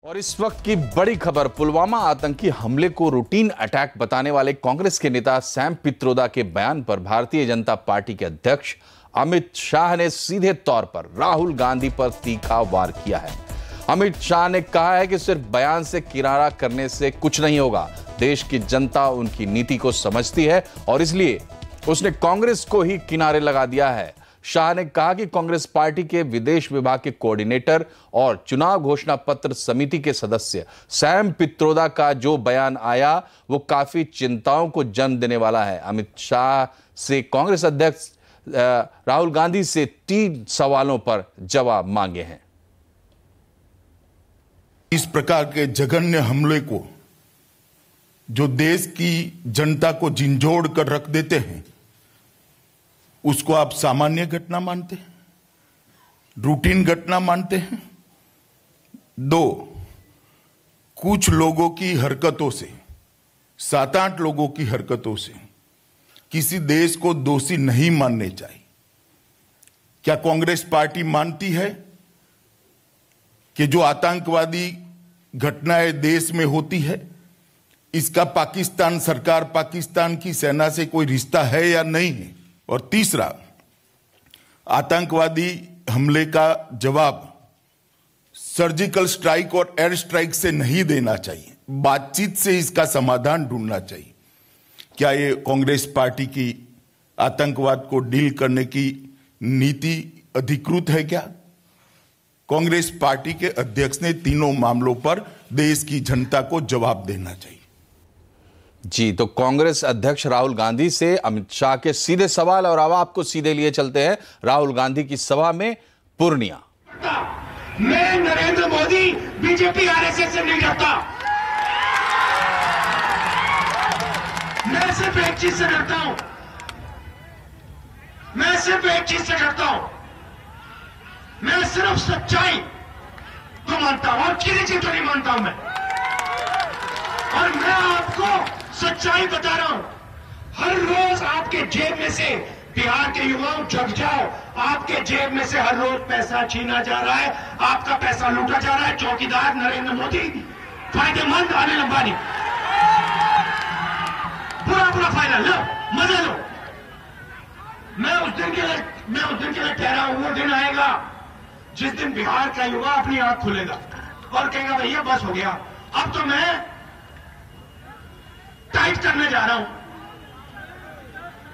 और इस वक्त की बड़ी खबर, पुलवामा आतंकी हमले को रूटीन अटैक बताने वाले कांग्रेस के नेता सैम पित्रोदा के बयान पर भारतीय जनता पार्टी के अध्यक्ष अमित शाह ने सीधे तौर पर राहुल गांधी पर तीखा वार किया है। अमित शाह ने कहा है कि सिर्फ बयान से किनारा करने से कुछ नहीं होगा। देश की जनता उनकी नीति को समझती है और इसलिए उसने कांग्रेस को ही किनारे लगा दिया है। शाह ने कहा कि कांग्रेस पार्टी के विदेश विभाग के कोऑर्डिनेटर और चुनाव घोषणा पत्र समिति के सदस्य सैम पित्रोदा का जो बयान आया वो काफी चिंताओं को जन्म देने वाला है। अमित शाह से कांग्रेस अध्यक्ष राहुल गांधी से 3 सवालों पर जवाब मांगे हैं। इस प्रकार के जघन्य हमले को जो देश की जनता को झिंझोड़ कर रख देते हैं, उसको आप सामान्य घटना मानते हैं, रूटीन घटना मानते हैं? 2, कुछ लोगों की हरकतों से, 7-8 लोगों की हरकतों से किसी देश को दोषी नहीं मानने चाहिए। क्या कांग्रेस पार्टी मानती है कि जो आतंकवादी घटनाएं देश में होती है, इसका पाकिस्तान सरकार, पाकिस्तान की सेना से कोई रिश्ता है या नहीं है? और तीसरा, आतंकवादी हमले का जवाब सर्जिकल स्ट्राइक और एयर स्ट्राइक से नहीं देना चाहिए, बातचीत से इसका समाधान ढूंढना चाहिए। क्या ये कांग्रेस पार्टी की आतंकवाद को डील करने की नीति अधिकृत है? क्या कांग्रेस पार्टी के अध्यक्ष ने तीनों मामलों पर देश की जनता को जवाब देना चाहिए। जी, तो कांग्रेस अध्यक्ष राहुल गांधी से अमित शाह के सीधे सवाल, और अब आपको सीधे लिए चलते हैं राहुल गांधी की सभा में पूर्णिया। मैं नरेंद्र मोदी बीजेपी आरएसएस से नहीं डरता। मैं सिर्फ एक चीज से डरता हूं, मैं सिर्फ सच्चाई को मानता हूं और किसी चीज को नहीं मानता हूं मैं। और मैं आपको सच्चाई बता रहा हूं। हर रोज आपके जेब में से, बिहार के युवाओं जग जाओ, आपके जेब में से हर रोज पैसा छीना जा रहा है, आपका पैसा लूटा जा रहा है। चौकीदार नरेंद्र मोदी, फायदेमंद अनिल अंबानी, पूरा फायदा लो, मजा लो। मैं उस दिन के लिए कह रहा हूं, वो दिन आएगा जिस दिन बिहार का युवा अपनी आंख खुलेगा और कहेगा भैया बस हो गया, अब तो मैं टाइट करने जा रहा हूं।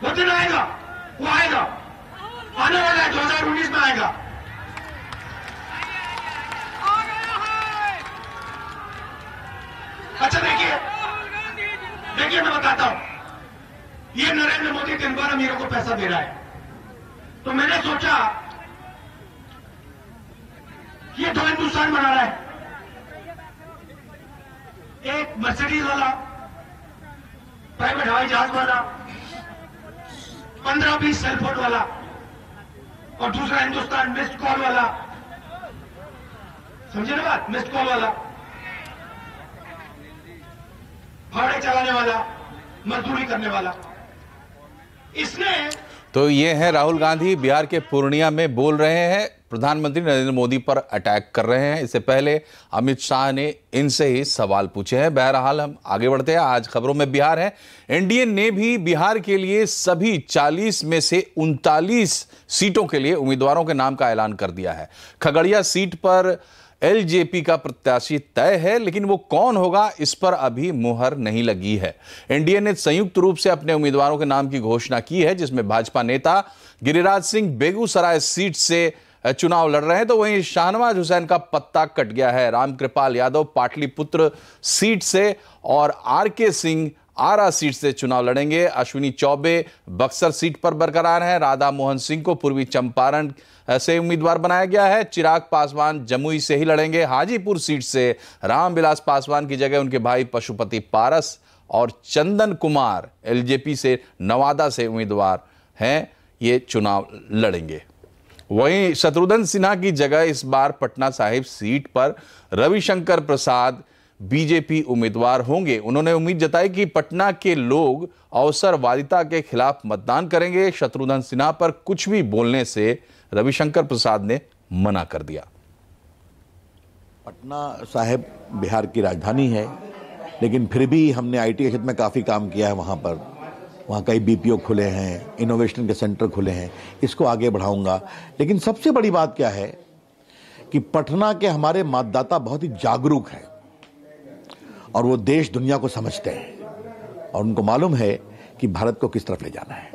वो दिन आएगा, वो आएगा, आने वाला है, 2019 में आएगा। अच्छा देखिए मैं बताता हूं, ये नरेंद्र मोदी दिन भर अमीरों को पैसा दे रहा है, तो मैंने सोचा ये 2 हिंदुस्तान बना रहा है। एक मर्सिडीज वाला, प्राइवेट हवाई जहाज वाला, 15-20 सेलफोन वाला, और दूसरा हिंदुस्तान मिस्ड कॉल वाला। समझे ना बात? मिस्ड कॉल वाला, भाड़े चलाने वाला, मजदूरी करने वाला। इसने तो ये है राहुल गांधी बिहार के पूर्णिया में बोल रहे हैं, प्रधानमंत्री नरेंद्र मोदी पर अटैक कर रहे हैं। इससे पहले अमित शाह ने इनसे ही सवाल पूछे हैं। बहरहाल हम आगे बढ़ते हैं। आज खबरों में बिहार है। एनडीए ने भी बिहार के लिए सभी 40 में से 39 सीटों के लिए उम्मीदवारों के नाम का ऐलान कर दिया है। खगड़िया सीट पर एलजेपी का प्रत्याशी तय है, लेकिन वो कौन होगा इस पर अभी मुहर नहीं लगी है। एनडीए ने संयुक्त रूप से अपने उम्मीदवारों के नाम की घोषणा की है, जिसमें भाजपा नेता गिरिराज सिंह बेगूसराय सीट से चुनाव लड़ रहे हैं, तो वहीं शाहनवाज हुसैन का पत्ता कट गया है। रामकृपाल यादव पाटलिपुत्र सीट से और आरके सिंह आरा सीट से चुनाव लड़ेंगे। अश्विनी चौबे बक्सर सीट पर बरकरार हैं। राधा मोहन सिंह को पूर्वी चंपारण से उम्मीदवार बनाया गया है। चिराग पासवान जमुई से ही लड़ेंगे। हाजीपुर सीट से रामविलास पासवान की जगह उनके भाई पशुपति पारस और चंदन कुमार एलजेपी से नवादा से उम्मीदवार हैं, ये चुनाव लड़ेंगे। वहीं शत्रुघ्न सिन्हा की जगह इस बार पटना साहिब सीट पर रविशंकर प्रसाद बीजेपी उम्मीदवार होंगे। उन्होंने उम्मीद जताई कि पटना के लोग अवसरवादिता के खिलाफ मतदान करेंगे। शत्रुघ्न सिन्हा पर कुछ भी बोलने से रविशंकर प्रसाद ने मना कर दिया। पटना साहिब बिहार की राजधानी है, लेकिन फिर भी हमने आईटी के क्षेत्र में काफ़ी काम किया है वहाँ कई बीपीओ खुले हैं, इनोवेशन के सेंटर खुले हैं, इसको आगे बढ़ाऊंगा। लेकिन सबसे बड़ी बात क्या है कि पटना के हमारे मतदाता बहुत ही जागरूक हैं और वो देश दुनिया को समझते हैं और उनको मालूम है कि भारत को किस तरफ ले जाना है।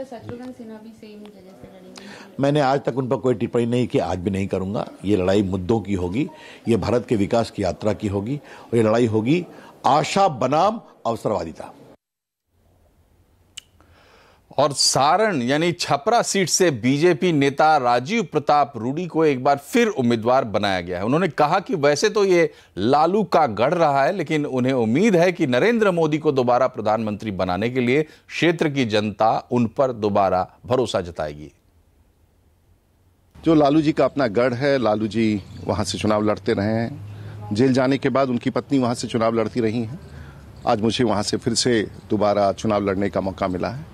मैंने आज तक उन पर कोई टिप्पणी नहीं की, आज भी नहीं करूंगा। ये लड़ाई मुद्दों की होगी, ये भारत के विकास की यात्रा की होगी और ये लड़ाई होगी आशा बनाम अवसरवादिता। और सारण यानी छपरा सीट से बीजेपी नेता राजीव प्रताप रूडी को एक बार फिर उम्मीदवार बनाया गया है। उन्होंने कहा कि वैसे तो ये लालू का गढ़ रहा है, लेकिन उन्हें उम्मीद है कि नरेंद्र मोदी को दोबारा प्रधानमंत्री बनाने के लिए क्षेत्र की जनता उन पर दोबारा भरोसा जताएगी। जो लालू जी का अपना गढ़ है, लालू जी वहां से चुनाव लड़ते रहे हैं। जेल जाने के बाद उनकी पत्नी वहां से चुनाव लड़ती रही हैं। आज मुझे वहां से फिर से दोबारा चुनाव लड़ने का मौका मिला है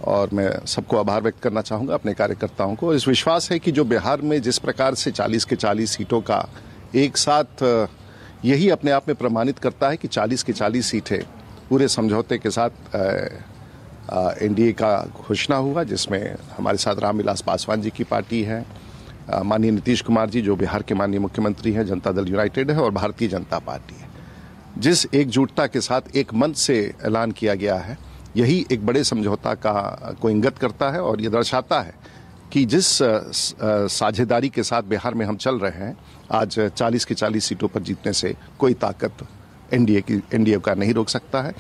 और मैं सबको आभार व्यक्त करना चाहूँगा, अपने कार्यकर्ताओं को। इस विश्वास है कि जो बिहार में जिस प्रकार से 40 के 40 सीटों का एक साथ, यही अपने आप में प्रमाणित करता है कि 40 की 40 सीटें पूरे समझौते के साथ एनडीए का घोषणा हुआ, जिसमें हमारे साथ रामविलास पासवान जी की पार्टी है, माननीय नीतीश कुमार जी जो बिहार के माननीय मुख्यमंत्री हैं, जनता दल यूनाइटेड है और भारतीय जनता पार्टी है। जिस एकजुटता के साथ एक मंच से ऐलान किया गया है, यही एक बड़े समझौता को इंगित करता है और ये दर्शाता है कि जिस साझेदारी के साथ बिहार में हम चल रहे हैं, आज 40 की 40 सीटों पर जीतने से कोई ताकत एनडीए का नहीं रोक सकता है।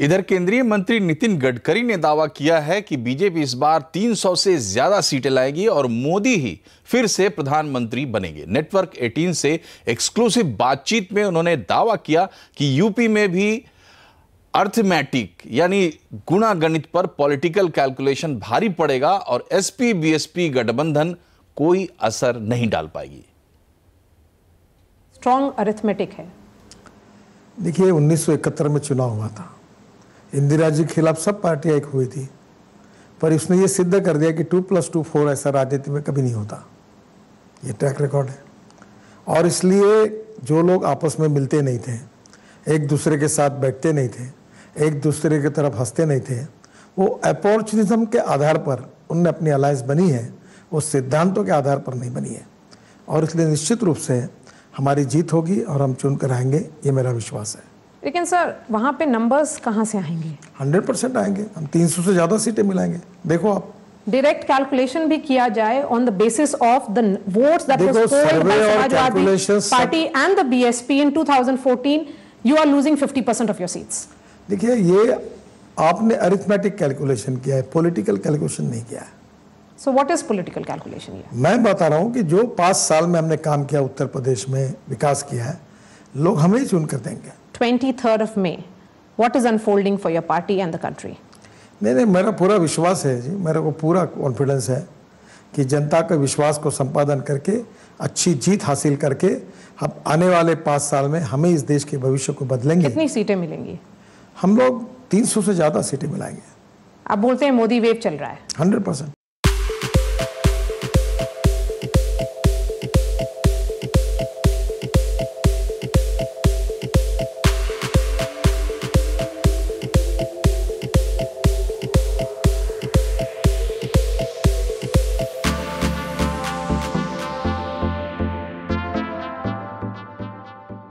इधर केंद्रीय मंत्री नितिन गडकरी ने दावा किया है कि बीजेपी इस बार 300 से ज्यादा सीटें लाएगी और मोदी ही फिर से प्रधानमंत्री बनेंगे। नेटवर्क 18 से एक्सक्लूसिव बातचीत में उन्होंने दावा किया कि यूपी में भी अर्थमेटिक यानी गुणा गणित पर पॉलिटिकल कैलकुलेशन भारी पड़ेगा और एसपी बीएसपी गठबंधन कोई असर नहीं डाल पाएगी। स्ट्रॉन्ग अरिथमेटिक है। देखिए 1971 में चुनाव हुआ था, इंदिरा जी के खिलाफ सब पार्टियां एक हुई थी, पर उसने ये सिद्ध कर दिया कि 2+2 4 ऐसा राजनीति में कभी नहीं होता। ये ट्रैक रिकॉर्ड है और इसलिए जो लोग आपस में मिलते नहीं थे, एक दूसरे के साथ बैठते नहीं थे, एक दूसरे की तरफ हंसते नहीं थे, वो अपॉर्चुनिज्म के आधार पर उनने अपनी अलायंस बनी है, वो सिद्धांतों के आधार पर नहीं बनी है और इसलिए निश्चित रूप से हमारी जीत होगी और हम चुन कर आएंगे, ये मेरा विश्वास है। लेकिन सर वहाँ पे नंबर्स कहाँ से आएंगे? 100% आएंगे, हम 300 से ज़्यादा सीटें मिलाएंगे। देखो आप डायरेक्ट कैलकुलेशन भी किया जाए on the basis of the votes that was polled by Samajwadi Party and the BSP in 2014, you are losing 50% of your seats. देखिए ये आपने अरिथमेटिक कैलकुलेशन किया है, पॉलिटिकल कैलकुलेशन नहीं किया है। So what is political calculation? मैं बता रहा हूँ कि जो 5 साल में हमने काम किया, उत्तर प्रदेश में विकास किया है, लोग हमें ही चुन कर देंगे। 23rd of May, what is unfolding for your party and the country? नहीं, मेरा पूरा विश्वास है जी, मेरे को पूरा कॉन्फिडेंस है कि जनता के विश्वास को संपादन करके अच्छी जीत हासिल करके हम आने वाले 5 साल में हमें इस देश के भविष्य को बदलेंगे। कितनी सीटें मिलेंगी? हम लोग 300 से ज़्यादा सीटें मिलाएंगे। आप बोलते हैं मोदी वेव चल रहा है। 100%।